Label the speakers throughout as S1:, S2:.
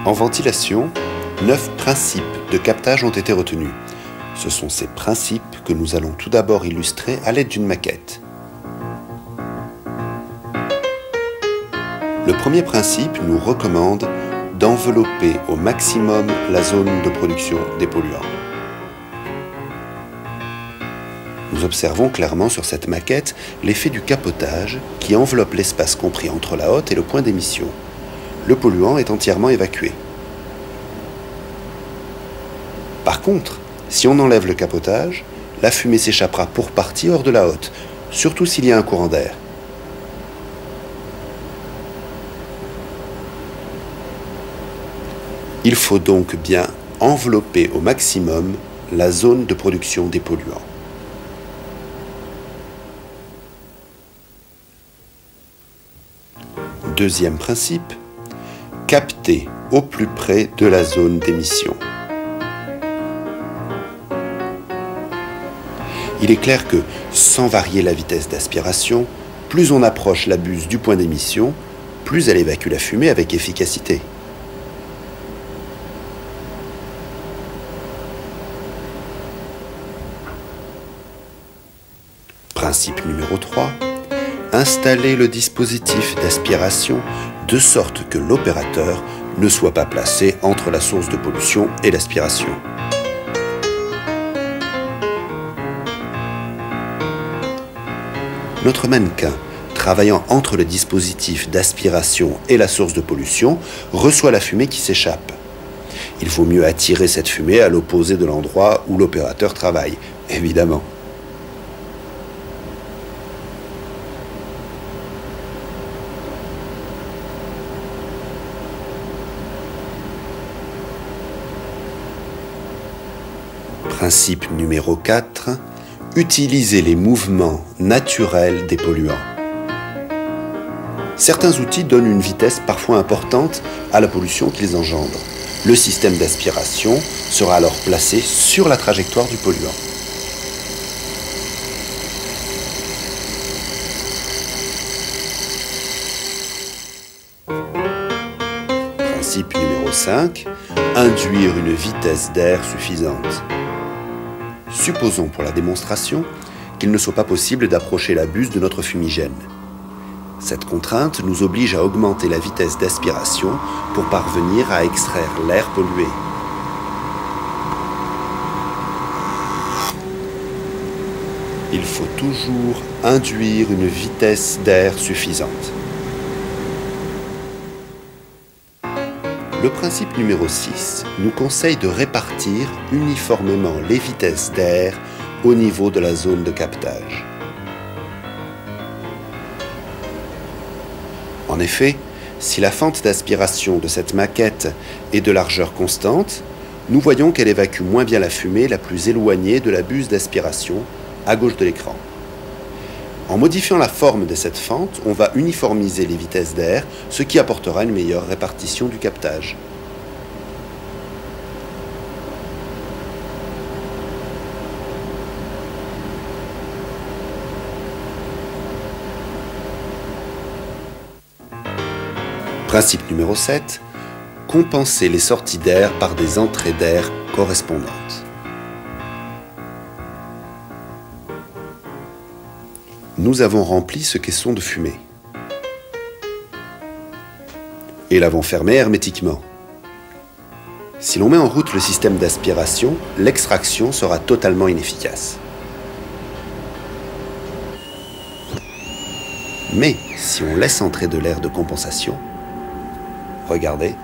S1: En ventilation, 9 principes de captage ont été retenus. Ce sont ces principes que nous allons tout d'abord illustrer à l'aide d'une maquette. Le premier principe nous recommande d'envelopper au maximum la zone de production des polluants. Nous observons clairement sur cette maquette l'effet du capotage qui enveloppe l'espace compris entre la hotte et le point d'émission. Le polluant est entièrement évacué. Par contre, si on enlève le capotage, la fumée s'échappera pour partie hors de la hotte, surtout s'il y a un courant d'air. Il faut donc bien envelopper au maximum la zone de production des polluants. Deuxième principe, capter au plus près de la zone d'émission. Il est clair que, sans varier la vitesse d'aspiration, plus on approche la buse du point d'émission, plus elle évacue la fumée avec efficacité. Principe numéro 3. Installer le dispositif d'aspiration de sorte que l'opérateur ne soit pas placé entre la source de pollution et l'aspiration. Notre mannequin, travaillant entre le dispositif d'aspiration et la source de pollution, reçoit la fumée qui s'échappe. Il vaut mieux attirer cette fumée à l'opposé de l'endroit où l'opérateur travaille, évidemment. Principe numéro 4. Utiliser les mouvements naturels des polluants. Certains outils donnent une vitesse parfois importante à la pollution qu'ils engendrent. Le système d'aspiration sera alors placé sur la trajectoire du polluant. Principe numéro 5. Induire une vitesse d'air suffisante. Supposons pour la démonstration qu'il ne soit pas possible d'approcher la buse de notre fumigène. Cette contrainte nous oblige à augmenter la vitesse d'aspiration pour parvenir à extraire l'air pollué. Il faut toujours induire une vitesse d'air suffisante. Le principe numéro 6 nous conseille de répartir uniformément les vitesses d'air au niveau de la zone de captage. En effet, si la fente d'aspiration de cette maquette est de largeur constante, nous voyons qu'elle évacue moins bien la fumée la plus éloignée de la buse d'aspiration, à gauche de l'écran. En modifiant la forme de cette fente, on va uniformiser les vitesses d'air, ce qui apportera une meilleure répartition du captage. Principe numéro 7. Compenser les sorties d'air par des entrées d'air correspondantes. Nous avons rempli ce caisson de fumée et l'avons fermé hermétiquement. Si l'on met en route le système d'aspiration, l'extraction sera totalement inefficace. Mais si on laisse entrer de l'air de compensation, regardez,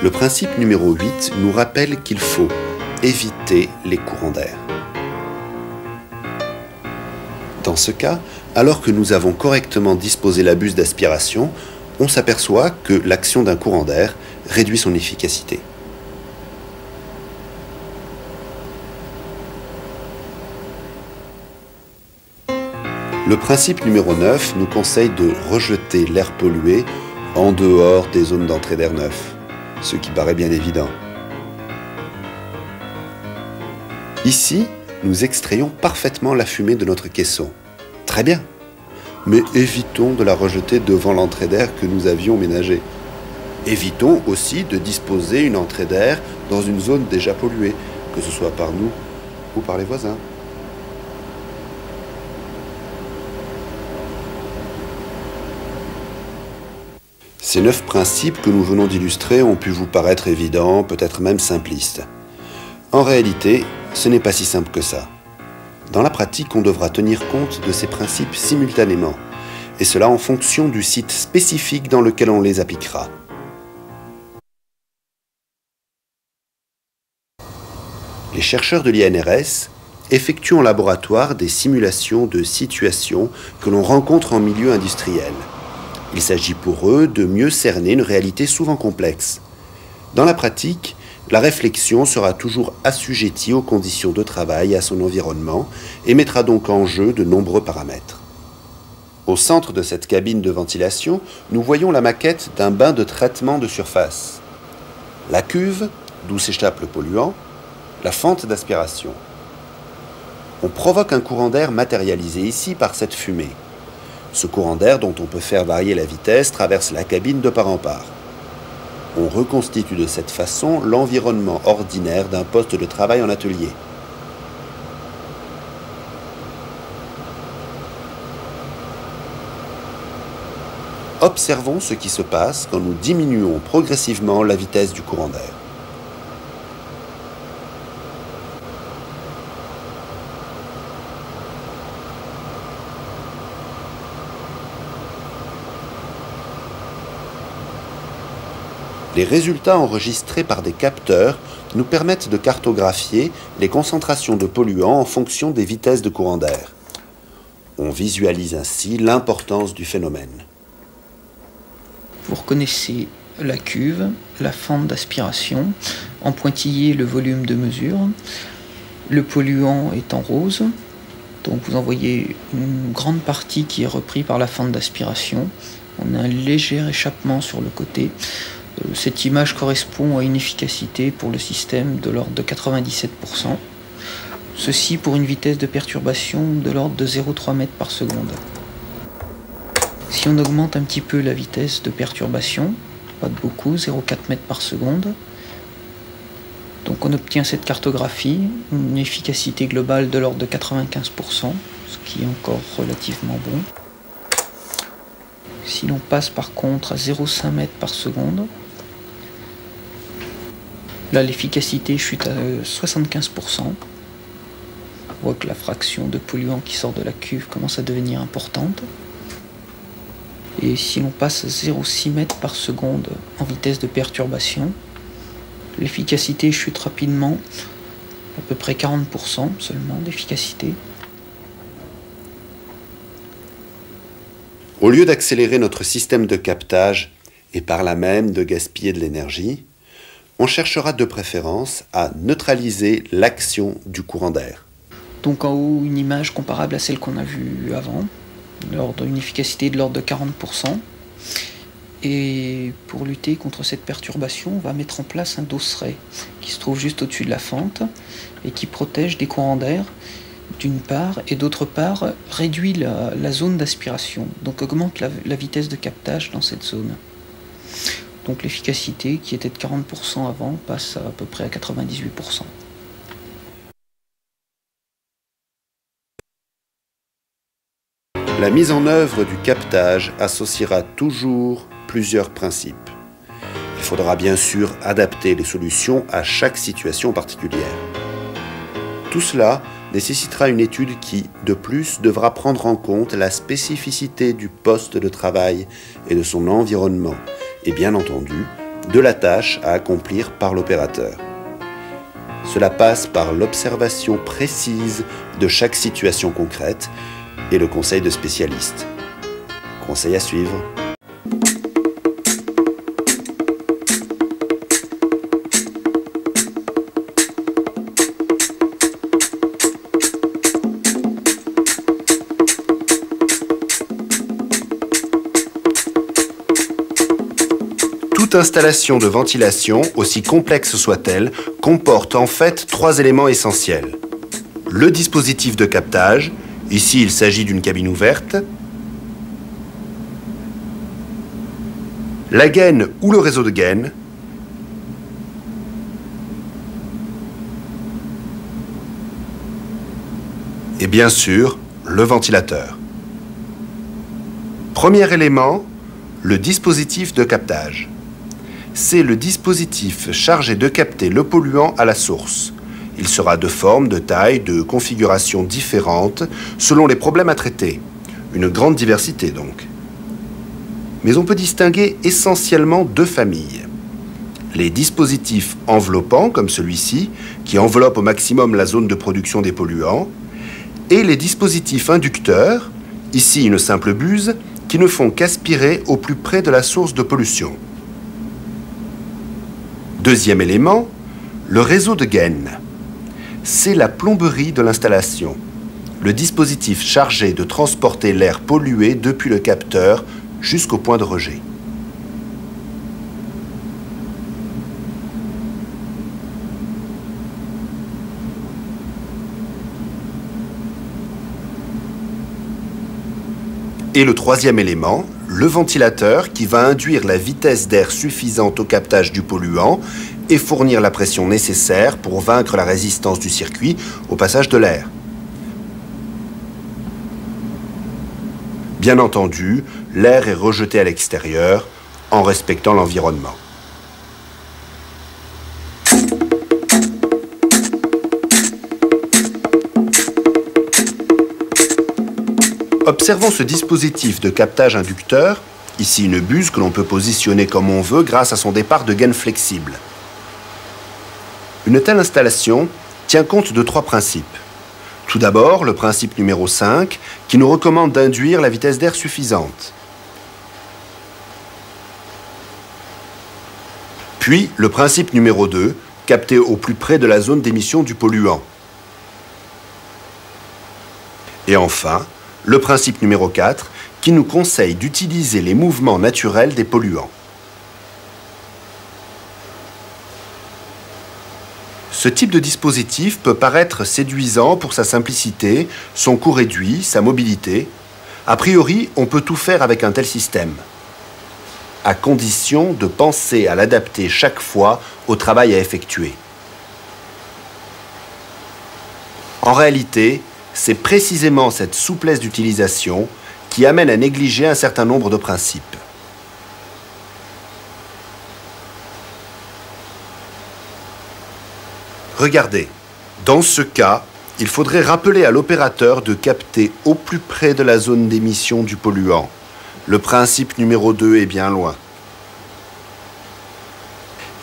S1: le principe numéro 8 nous rappelle qu'il faut éviter les courants d'air. Dans ce cas, alors que nous avons correctement disposé la buse d'aspiration, on s'aperçoit que l'action d'un courant d'air réduit son efficacité. Le principe numéro 9 nous conseille de rejeter l'air pollué en dehors des zones d'entrée d'air neuf, ce qui paraît bien évident. Ici, nous extrayons parfaitement la fumée de notre caisson. Très bien. Mais évitons de la rejeter devant l'entrée d'air que nous avions ménagée. Évitons aussi de disposer une entrée d'air dans une zone déjà polluée, que ce soit par nous ou par les voisins. Ces 9 principes que nous venons d'illustrer ont pu vous paraître évidents, peut-être même simplistes. En réalité, ce n'est pas si simple que ça. Dans la pratique, on devra tenir compte de ces principes simultanément, et cela en fonction du site spécifique dans lequel on les appliquera. Les chercheurs de l'INRS effectuent en laboratoire des simulations de situations que l'on rencontre en milieu industriel. Il s'agit pour eux de mieux cerner une réalité souvent complexe. Dans la pratique, la réflexion sera toujours assujettie aux conditions de travail et à son environnement et mettra donc en jeu de nombreux paramètres. Au centre de cette cabine de ventilation, nous voyons la maquette d'un bain de traitement de surface. La cuve, d'où s'échappe le polluant, la fente d'aspiration. On provoque un courant d'air matérialisé ici par cette fumée. Ce courant d'air, dont on peut faire varier la vitesse, traverse la cabine de part en part. On reconstitue de cette façon l'environnement ordinaire d'un poste de travail en atelier. Observons ce qui se passe quand nous diminuons progressivement la vitesse du courant d'air. Les résultats enregistrés par des capteurs nous permettent de cartographier les concentrations de polluants en fonction des vitesses de courant d'air. On visualise ainsi l'importance du phénomène.
S2: Vous reconnaissez la cuve, la fente d'aspiration, en pointillé le volume de mesure. Le polluant est en rose, donc vous en voyez une grande partie qui est reprise par la fente d'aspiration. On a un léger échappement sur le côté. Cette image correspond à une efficacité pour le système de l'ordre de 97%. Ceci pour une vitesse de perturbation de l'ordre de 0,3 mètres par seconde. Si on augmente un petit peu la vitesse de perturbation, pas de beaucoup, 0,4 mètres par seconde, donc on obtient cette cartographie, une efficacité globale de l'ordre de 95%, ce qui est encore relativement bon. Si l'on passe par contre à 0,5 mètres par seconde, là l'efficacité chute à 75%. On voit que la fraction de polluants qui sort de la cuve commence à devenir importante. Et si l'on passe à 0,6 mètres par seconde en vitesse de perturbation, l'efficacité chute rapidement, à peu près 40% seulement d'efficacité.
S1: Au lieu d'accélérer notre système de captage et par là même de gaspiller de l'énergie, on cherchera de préférence à neutraliser l'action du courant d'air.
S2: Donc en haut, une image comparable à celle qu'on a vue avant, une efficacité de l'ordre de 40%. Et pour lutter contre cette perturbation, on va mettre en place un dosseret qui se trouve juste au-dessus de la fente et qui protège des courants d'air d'une part, et d'autre part réduit la zone d'aspiration, donc augmente la vitesse de captage dans cette zone. Donc l'efficacité qui était de 40% avant passe à peu près à 98%.
S1: La mise en œuvre du captage associera toujours plusieurs principes. Il faudra bien sûr adapter les solutions à chaque situation particulière. Tout cela nécessitera une étude qui, de plus, devra prendre en compte la spécificité du poste de travail et de son environnement, et bien entendu, de la tâche à accomplir par l'opérateur. Cela passe par l'observation précise de chaque situation concrète et le conseil de spécialistes. Conseil à suivre. Toute installation de ventilation, aussi complexe soit-elle, comporte en fait 3 éléments essentiels. le dispositif de captage. Ici, il s'agit d'une cabine ouverte. La gaine ou le réseau de gaine. Et bien sûr, le ventilateur. Premier élément, le dispositif de captage. C'est le dispositif chargé de capter le polluant à la source. Il sera de forme, de taille, de configuration différentes selon les problèmes à traiter. Une grande diversité donc. Mais on peut distinguer essentiellement deux familles. Les dispositifs enveloppants, comme celui-ci, qui enveloppent au maximum la zone de production des polluants, et les dispositifs inducteurs, ici une simple buse, qui ne font qu'aspirer au plus près de la source de pollution. Deuxième élément, le réseau de gaine. C'est la plomberie de l'installation, le dispositif chargé de transporter l'air pollué depuis le capteur jusqu'au point de rejet. Et le troisième élément, le ventilateur qui va induire la vitesse d'air suffisante au captage du polluant et fournir la pression nécessaire pour vaincre la résistance du circuit au passage de l'air. Bien entendu, l'air est rejeté à l'extérieur en respectant l'environnement. Observons ce dispositif de captage inducteur, ici une buse que l'on peut positionner comme on veut grâce à son départ de gaine flexible. Une telle installation tient compte de trois principes. Tout d'abord, le principe numéro 5, qui nous recommande d'induire la vitesse d'air suffisante. Puis, le principe numéro 2, capter au plus près de la zone d'émission du polluant. Et enfin, le principe numéro 4, qui nous conseille d'utiliser les mouvements naturels des polluants. Ce type de dispositif peut paraître séduisant pour sa simplicité, son coût réduit, sa mobilité. A priori, on peut tout faire avec un tel système, à condition de penser à l'adapter chaque fois au travail à effectuer. En réalité, c'est précisément cette souplesse d'utilisation qui amène à négliger un certain nombre de principes. Regardez, dans ce cas, il faudrait rappeler à l'opérateur de capter au plus près de la zone d'émission du polluant. Le principe numéro 2 est bien loin.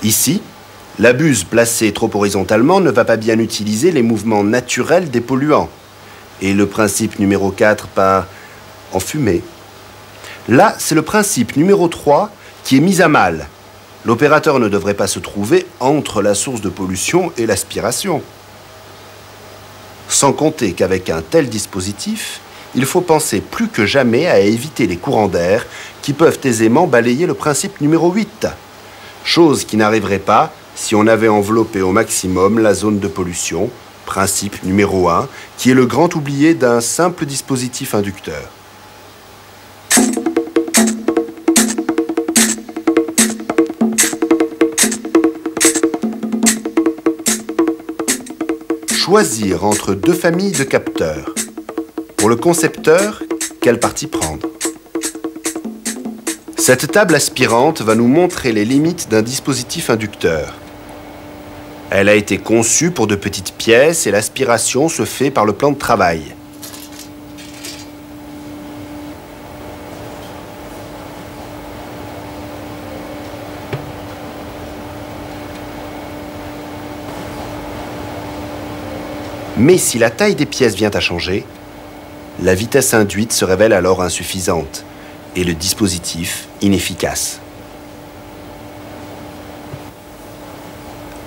S1: Ici, la buse placée trop horizontalement ne va pas bien utiliser les mouvements naturels des polluants. Et le principe numéro 4 part en fumée. Là, c'est le principe numéro 3 qui est mis à mal. L'opérateur ne devrait pas se trouver entre la source de pollution et l'aspiration. Sans compter qu'avec un tel dispositif, il faut penser plus que jamais à éviter les courants d'air qui peuvent aisément balayer le principe numéro 8. Chose qui n'arriverait pas si on avait enveloppé au maximum la zone de pollution, principe numéro 1, qui est le grand oublié d'un simple dispositif inducteur. Choisir entre deux familles de capteurs. Pour le concepteur, quelle partie prendre? Cette table aspirante va nous montrer les limites d'un dispositif inducteur. Elle a été conçue pour de petites pièces et l'aspiration se fait par le plan de travail. Mais si la taille des pièces vient à changer, la vitesse induite se révèle alors insuffisante et le dispositif inefficace.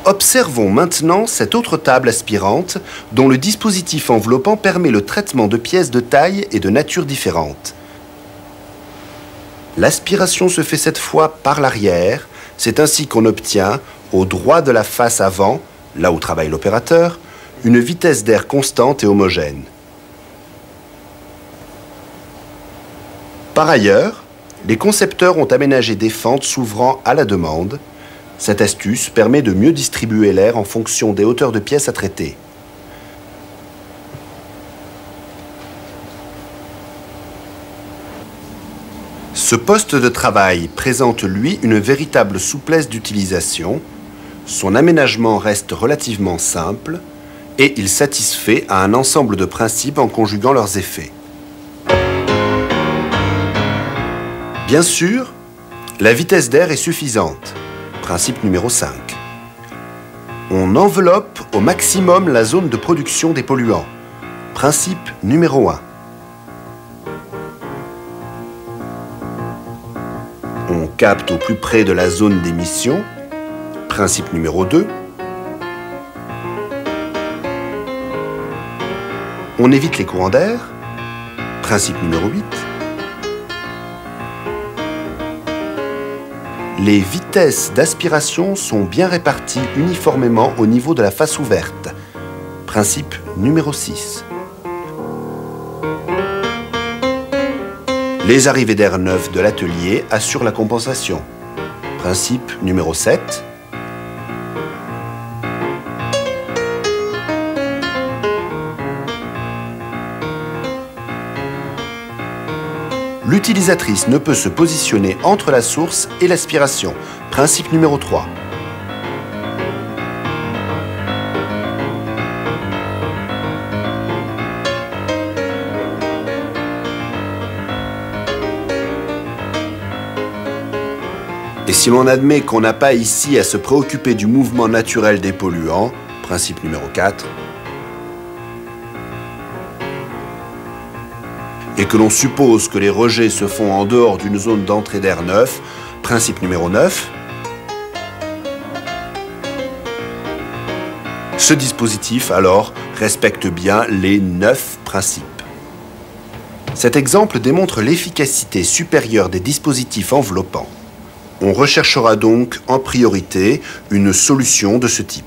S1: Observons maintenant cette autre table aspirante dont le dispositif enveloppant permet le traitement de pièces de taille et de nature différentes. L'aspiration se fait cette fois par l'arrière, c'est ainsi qu'on obtient, au droit de la face avant, là où travaille l'opérateur, une vitesse d'air constante et homogène. Par ailleurs, les concepteurs ont aménagé des fentes s'ouvrant à la demande. Cette astuce permet de mieux distribuer l'air en fonction des hauteurs de pièces à traiter. Ce poste de travail présente, lui, une véritable souplesse d'utilisation. Son aménagement reste relativement simple et il satisfait à un ensemble de principes en conjuguant leurs effets. Bien sûr, la vitesse d'air est suffisante. Principe numéro 5. On enveloppe au maximum la zone de production des polluants. Principe numéro 1. On capte au plus près de la zone d'émission. Principe numéro 2. On évite les courants d'air. Principe numéro 8. Les vitesses d'aspiration sont bien réparties uniformément au niveau de la face ouverte. Principe numéro 6. Les arrivées d'air neuf de l'atelier assurent la compensation. Principe numéro 7. L'utilisatrice ne peut se positionner entre la source et l'aspiration. Principe numéro 3. Et si l'on admet qu'on n'a pas ici à se préoccuper du mouvement naturel des polluants, principe numéro 4, et que l'on suppose que les rejets se font en dehors d'une zone d'entrée d'air neuf, principe numéro 9, ce dispositif, alors, respecte bien les 9 principes. Cet exemple démontre l'efficacité supérieure des dispositifs enveloppants. On recherchera donc en priorité une solution de ce type.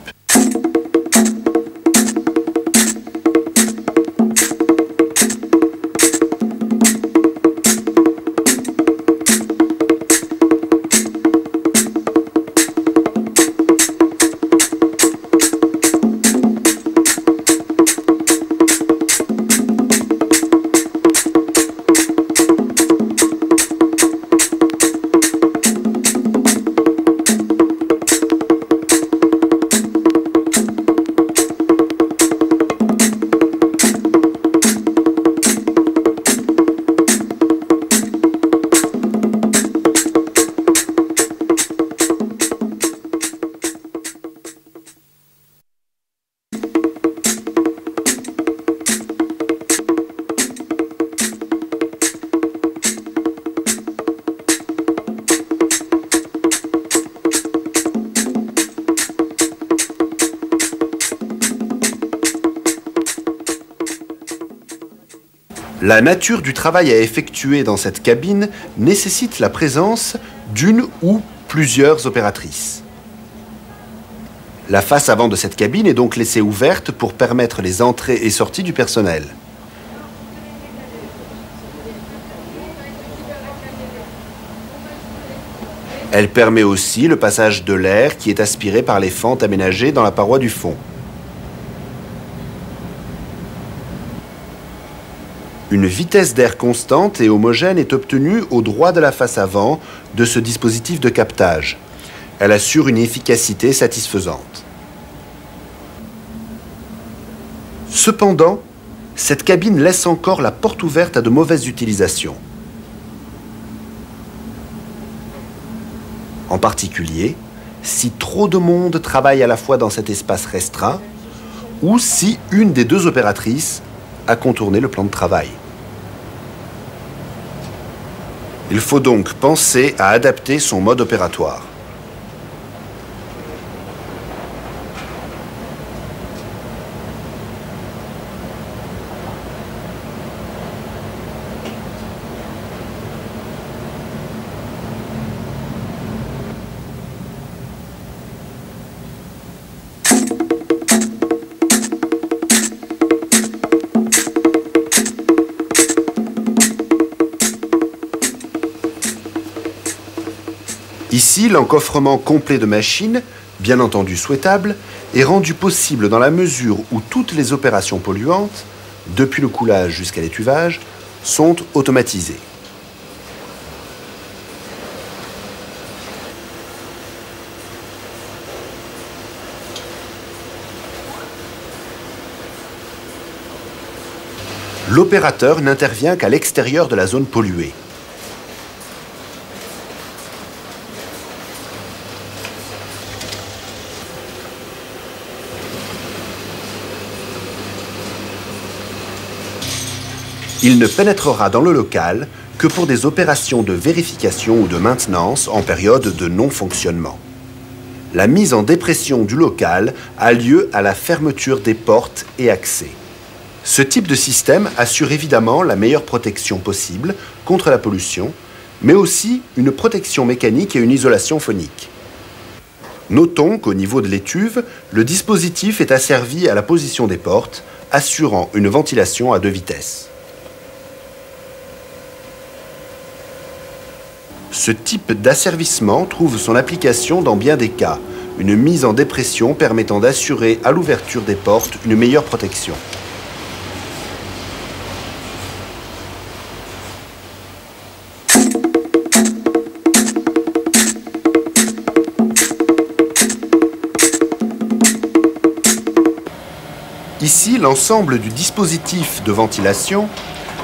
S1: La nature du travail à effectuer dans cette cabine nécessite la présence d'une ou plusieurs opératrices. La face avant de cette cabine est donc laissée ouverte pour permettre les entrées et sorties du personnel. Elle permet aussi le passage de l'air qui est aspiré par les fentes aménagées dans la paroi du fond. Une vitesse d'air constante et homogène est obtenue au droit de la face avant de ce dispositif de captage. Elle assure une efficacité satisfaisante. Cependant, cette cabine laisse encore la porte ouverte à de mauvaises utilisations. En particulier, si trop de monde travaille à la fois dans cet espace restreint, ou si une des deux opératrices a contourné le plan de travail. Il faut donc penser à adapter son mode opératoire. Ici, l'encoffrement complet de machines, bien entendu souhaitable, est rendu possible dans la mesure où toutes les opérations polluantes, depuis le coulage jusqu'à l'étuvage, sont automatisées. L'opérateur n'intervient qu'à l'extérieur de la zone polluée. Il ne pénétrera dans le local que pour des opérations de vérification ou de maintenance en période de non-fonctionnement. La mise en dépression du local a lieu à la fermeture des portes et accès. Ce type de système assure évidemment la meilleure protection possible contre la pollution, mais aussi une protection mécanique et une isolation phonique. Notons qu'au niveau de l'étuve, le dispositif est asservi à la position des portes, assurant une ventilation à 2 vitesses. Ce type d'asservissement trouve son application dans bien des cas, une mise en dépression permettant d'assurer à l'ouverture des portes une meilleure protection. Ici, l'ensemble du dispositif de ventilation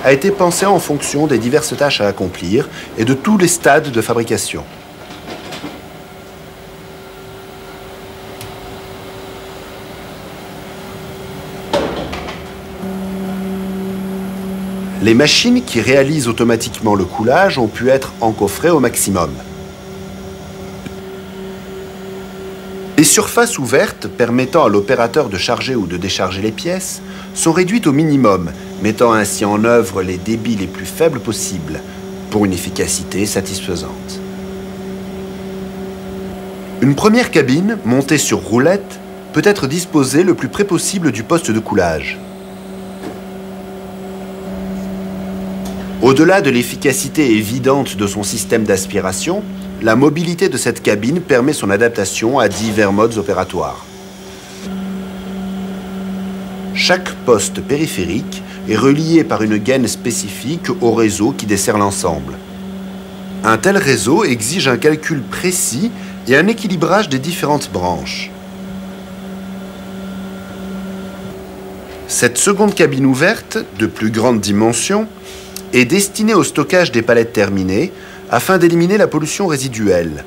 S1: a été pensé en fonction des diverses tâches à accomplir et de tous les stades de fabrication. Les machines qui réalisent automatiquement le coulage ont pu être encoffrées au maximum. Les surfaces ouvertes permettant à l'opérateur de charger ou de décharger les pièces sont réduites au minimum, mettant ainsi en œuvre les débits les plus faibles possibles pour une efficacité satisfaisante. Une première cabine, montée sur roulette, peut être disposée le plus près possible du poste de coulage. Au-delà de l'efficacité évidente de son système d'aspiration, la mobilité de cette cabine permet son adaptation à divers modes opératoires. Chaque poste périphérique est relié par une gaine spécifique au réseau qui dessert l'ensemble. Un tel réseau exige un calcul précis et un équilibrage des différentes branches. Cette seconde cabine ouverte, de plus grande dimension, est destinée au stockage des palettes terminées afin d'éliminer la pollution résiduelle.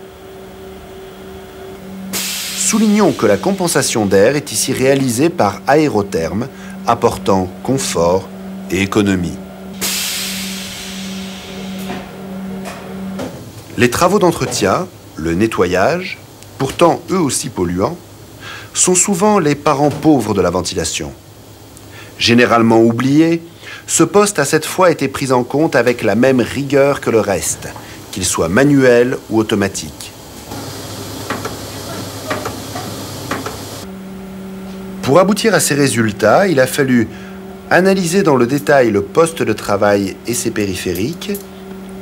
S1: Soulignons que la compensation d'air est ici réalisée par aérotherme, apportant confort et économie. Les travaux d'entretien, le nettoyage, pourtant eux aussi polluants, sont souvent les parents pauvres de la ventilation. Généralement oublié, ce poste a cette fois été pris en compte avec la même rigueur que le reste, qu'il soit manuel ou automatique. Pour aboutir à ces résultats, il a fallu analyser dans le détail le poste de travail et ses périphériques,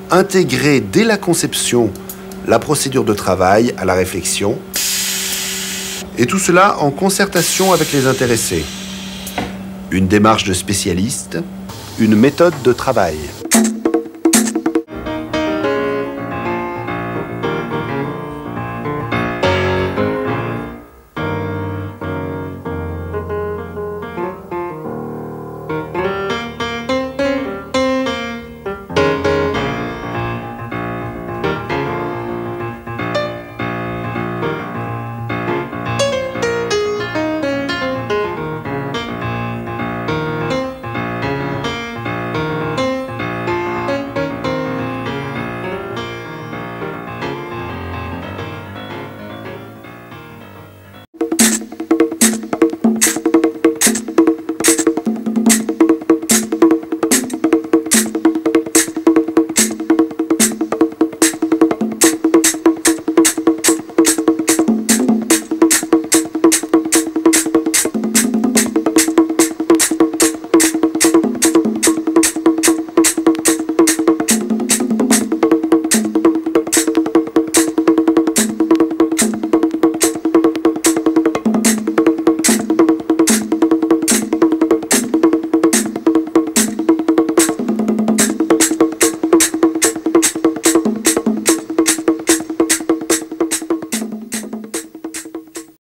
S1: intégrer dès la conception la procédure de travail à la réflexion, et tout cela en concertation avec les intéressés. Une démarche de spécialiste, une méthode de travail.